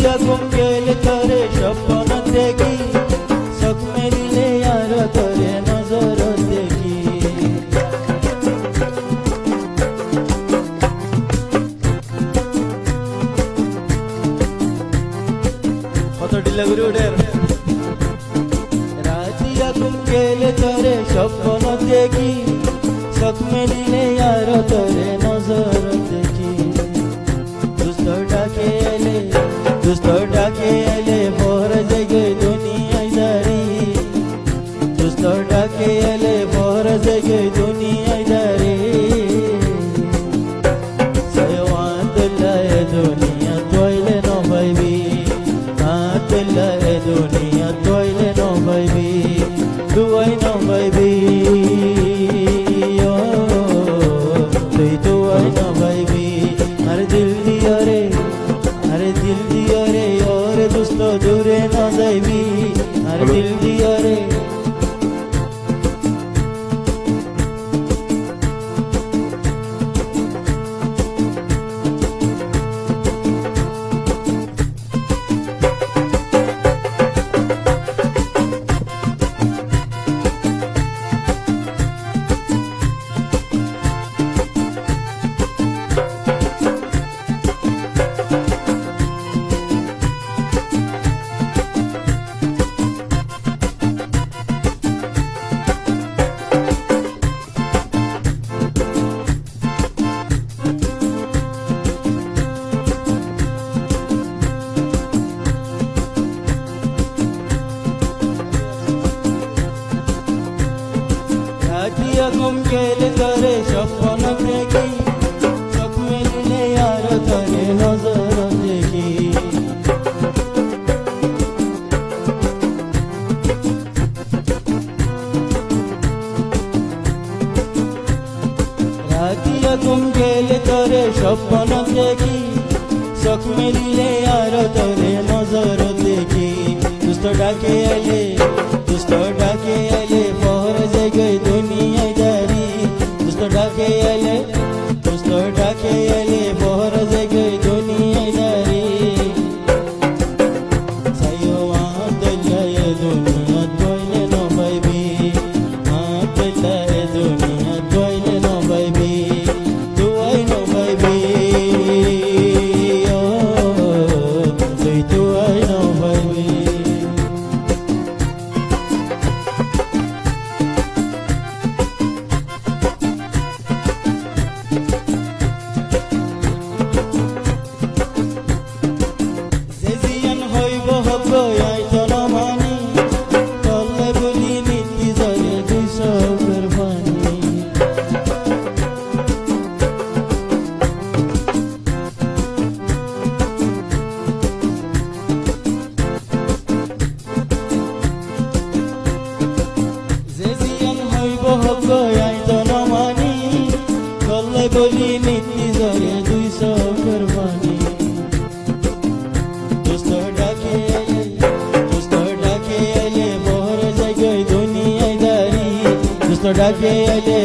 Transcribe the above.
रातिया घुम गेले तोरे स्वप्न देखी चोख मेलिले यार तोरे नजर देखी কত ঢিলা করে উঠে রাতিয়া ঘুম গেলে তোরে স্বপ্ন দেখি চোখ মেলিলে यार तोरे नजर देखी দুষ্ট ডাকে এলে ভোর জেগে দুনিয়ায় দাঁড়ি দুষ্ট ডাকে এলে ভোর জেগে দুনিয়ায় দাঁড়ি সায়ওয়াতুল্লাহ এ দুনিয়া তোইলে ন ভাইবি আতুল্লাহ এ দুনিয়া তোইলে ন ভাইবি দুয়াই ন ভাইবি তুই দুয়াই ন ভাইবি আর দিল দিও রে और दोस्त दूरे न जाइबी আর दिल दियो रे রাতিয়া ঘুম গেলে তোরে স্বপ্ন দেখি চোখ মেলিলে यार তোরে নজর দেখি রাতিয়া ঘুম গেলে তোরে স্বপ্ন দেখি চোখ মেলিলে यार তোরে নজর দেখি দুষ্ট ডাকে এলে ভোর জেগে দুনিয়ায় দাঁড়ি দুষ্ট ডাকে এলে ভোর জেগে দুনিয়ায় দাঁড়ি সায়ওয়াতুল্লাহ এ দুনিয়া তোইলে ন ভাইবি আতুল্লাহ এ দুনিয়া তোইলে ন ভাইবি দুয়াই ন ভাইবি তুই দুয়াই ন ভাইবি বলি নীতি জরে 200 কুরবানি দুষ্ট ডাকে এলে ভোর জেগে দুনিয়ায় দাঁড়ি দুষ্ট ডাকে এলে